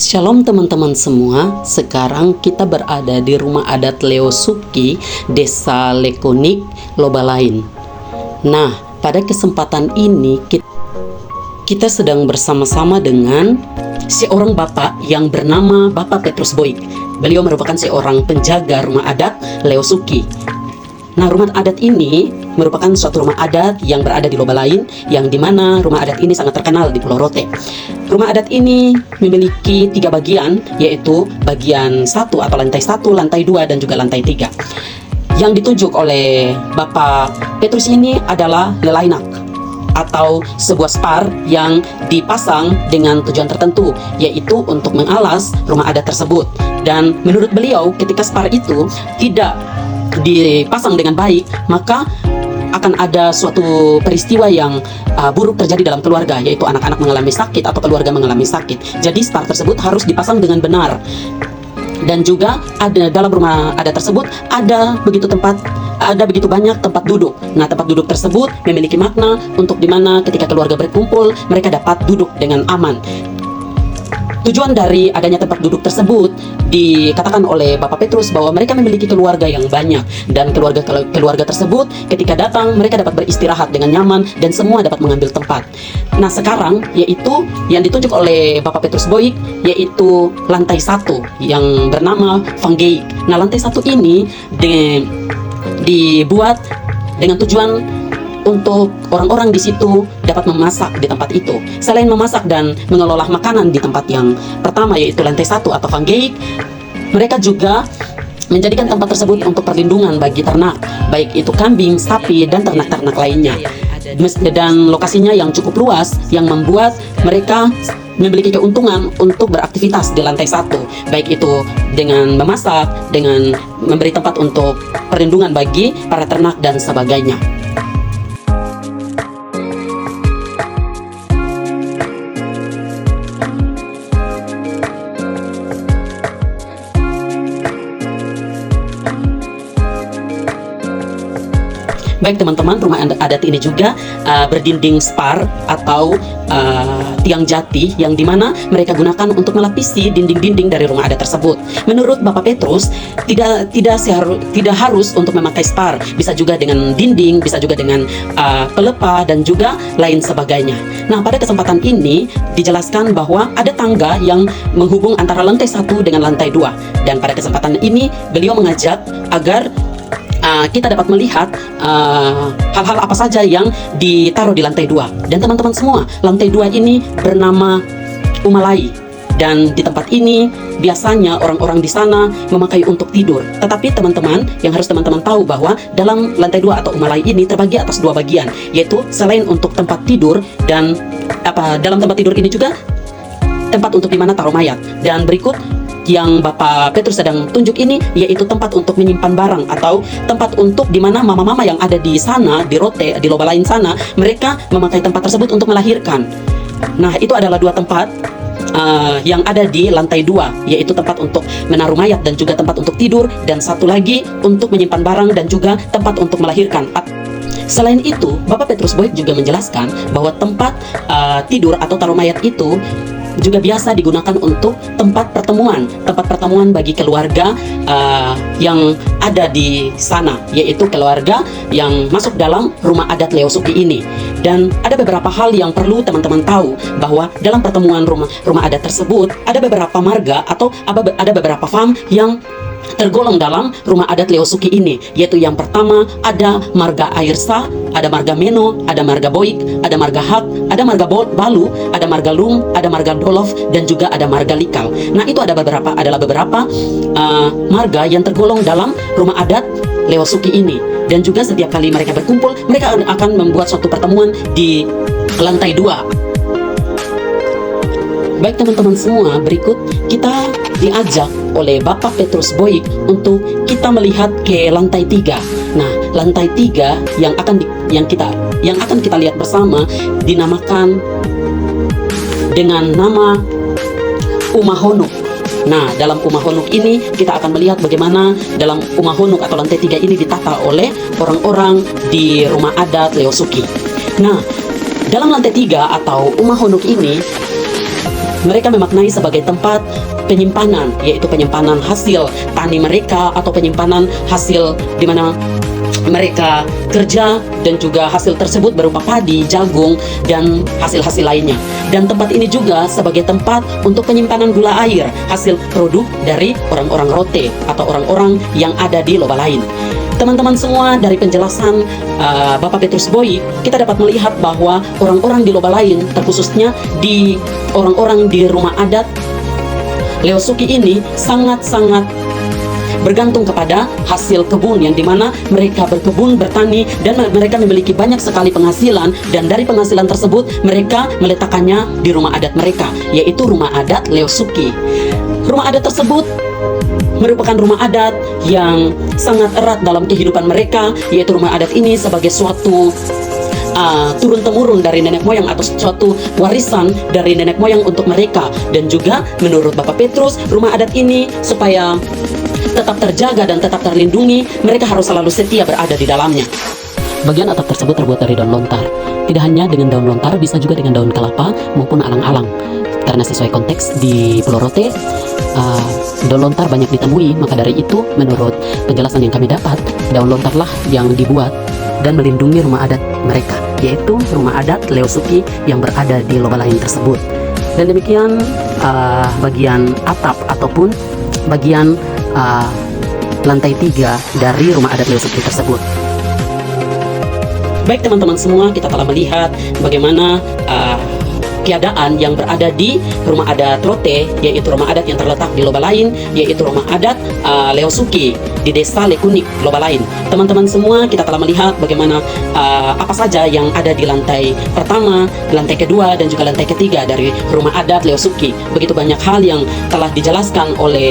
Shalom teman-teman semua, sekarang kita berada di rumah adat Leosuki, Desa Lekonik, Lobalain. Nah, pada kesempatan ini kita sedang bersama-sama dengan seorang bapak yang bernama Bapak Petrus Boik. Beliau merupakan seorang penjaga rumah adat Leosuki. Nah, rumah adat ini merupakan suatu rumah adat yang berada di Lobalain, yang dimana rumah adat ini sangat terkenal di Pulau Rote. Rumah adat ini memiliki 3 bagian, yaitu bagian 1 atau lantai 1, lantai 2, dan juga lantai 3. Yang ditunjuk oleh Bapak Petrus ini adalah lelainak atau sebuah spar yang dipasang dengan tujuan tertentu, yaitu untuk mengalas rumah adat tersebut. Dan menurut beliau, ketika spar itu tidak dipasang dengan baik, maka akan ada suatu peristiwa yang buruk terjadi dalam keluarga, yaitu anak-anak mengalami sakit atau keluarga mengalami sakit. Jadi spar tersebut harus dipasang dengan benar. Dan juga ada dalam rumah adat tersebut ada begitu banyak tempat duduk. Nah, tempat duduk tersebut memiliki makna untuk dimana ketika keluarga berkumpul, mereka dapat duduk dengan aman. Tujuan dari adanya tempat duduk tersebut dikatakan oleh Bapak Petrus bahwa mereka memiliki keluarga yang banyak, dan keluarga tersebut ketika datang mereka dapat beristirahat dengan nyaman dan semua dapat mengambil tempat. Nah, sekarang yaitu yang ditunjuk oleh Bapak Petrus Boik, yaitu lantai 1 yang bernama Fangeik. Nah, lantai 1 ini dibuat dengan tujuan untuk orang-orang di situ dapat memasak di tempat itu. Selain memasak dan mengelola makanan di tempat yang pertama, yaitu lantai 1 atau Fangeik, mereka juga menjadikan tempat tersebut untuk perlindungan bagi ternak, baik itu kambing, sapi, dan ternak-ternak lainnya. Dan lokasinya yang cukup luas yang membuat mereka memiliki keuntungan untuk beraktivitas di lantai 1, baik itu dengan memasak, dengan memberi tempat untuk perlindungan bagi para ternak dan sebagainya. Baik teman-teman, rumah adat ini juga berdinding spar atau tiang jati, yang dimana mereka gunakan untuk melapisi dinding-dinding dari rumah adat tersebut. Menurut Bapak Petrus, tidak harus untuk memakai spar, bisa juga dengan dinding, bisa juga dengan pelepah, dan juga lain sebagainya. Nah, pada kesempatan ini dijelaskan bahwa ada tangga yang menghubung antara lantai 1 dengan lantai 2, dan pada kesempatan ini beliau mengajak agar kita dapat melihat hal-hal apa saja yang ditaruh di lantai 2. Dan teman-teman semua, lantai 2 ini bernama Umalai. Dan di tempat ini biasanya orang-orang di sana memakai untuk tidur. Tetapi teman-teman, yang harus teman-teman tahu bahwa dalam lantai 2 atau Umalai ini terbagi atas 2 bagian, yaitu selain untuk tempat tidur, dan dalam tempat tidur ini juga tempat untuk dimana taruh mayat. Dan berikut yang Bapak Petrus sedang tunjuk ini, yaitu tempat untuk menyimpan barang, atau tempat untuk dimana mama-mama yang ada di sana, di Rote, di Lobalain sana, mereka memakai tempat tersebut untuk melahirkan. Nah, itu adalah 2 tempat yang ada di lantai 2, yaitu tempat untuk menaruh mayat dan juga tempat untuk tidur, dan satu lagi untuk menyimpan barang dan juga tempat untuk melahirkan. Selain itu, Bapak Petrus Boik juga menjelaskan bahwa tempat tidur atau taruh mayat itu juga biasa digunakan untuk tempat pertemuan bagi keluarga yang ada di sana, yaitu keluarga yang masuk dalam rumah adat Leosuki ini. Dan ada beberapa hal yang perlu teman-teman tahu, bahwa dalam pertemuan rumah adat tersebut ada beberapa marga atau ada beberapa fam yang tergolong dalam rumah adat Leosuki ini, yaitu yang pertama ada marga Airsa, ada marga Meno, ada marga Boik, ada marga Hak, ada marga Balu, ada marga Lung, ada marga Dolof, dan juga ada marga Likal. Nah, itu adalah beberapa marga yang tergolong dalam rumah adat Leosuki ini. Dan juga setiap kali mereka berkumpul, mereka akan membuat suatu pertemuan di lantai 2. Baik teman-teman semua, berikut kita diajak oleh Bapak Petrus Boik untuk kita melihat ke lantai 3. Nah, lantai 3 yang akan kita lihat bersama dinamakan dengan nama Umahonuk. Nah, dalam Umahonuk ini kita akan melihat bagaimana dalam Umahonuk atau lantai 3 ini ditata oleh orang-orang di rumah adat Leosuki. Nah, dalam lantai 3 atau Umahonuk ini mereka memaknai sebagai tempat penyimpanan, yaitu penyimpanan hasil tani mereka atau penyimpanan hasil di mana mereka kerja, dan juga hasil tersebut berupa padi, jagung, dan hasil-hasil lainnya. Dan tempat ini juga sebagai tempat untuk penyimpanan gula air, hasil produk dari orang-orang Rote atau orang-orang yang ada di Lobalain. Teman-teman semua, dari penjelasan Bapak Petrus Boy, kita dapat melihat bahwa orang-orang di Lobalain, terkhususnya di orang-orang di rumah adat Leosuki ini sangat-sangat bergantung kepada hasil kebun, yang dimana mereka berkebun, bertani, dan mereka memiliki banyak sekali penghasilan, dan dari penghasilan tersebut mereka meletakkannya di rumah adat mereka, yaitu rumah adat Leosuki. Rumah adat tersebut merupakan rumah adat yang sangat erat dalam kehidupan mereka, yaitu rumah adat ini sebagai suatu turun-temurun dari nenek moyang atau suatu warisan dari nenek moyang untuk mereka. Dan juga menurut Bapak Petrus, rumah adat ini supaya tetap terjaga dan tetap terlindungi, mereka harus selalu setia berada di dalamnya. Bagian atap tersebut terbuat dari daun lontar. Tidak hanya dengan daun lontar, bisa juga dengan daun kelapa maupun alang-alang. Karena sesuai konteks di Pulau Rote, daun lontar banyak ditemui, maka dari itu menurut penjelasan yang kami dapat, daun lontarlah yang dibuat dan melindungi rumah adat mereka, yaitu rumah adat Leosuki yang berada di Lobalain tersebut. Dan demikian bagian atap ataupun bagian lantai 3 dari rumah adat Leosuki tersebut. Baik teman-teman semua, kita telah melihat bagaimana keadaan yang berada di rumah adat Rote, yaitu rumah adat yang terletak di Lobalain, yaitu rumah adat Leosuki di desa Lekunik, Lobalain. Teman-teman semua, kita telah melihat bagaimana apa saja yang ada di lantai pertama, lantai kedua, dan juga lantai ketiga dari rumah adat Leosuki. Begitu banyak hal yang telah dijelaskan oleh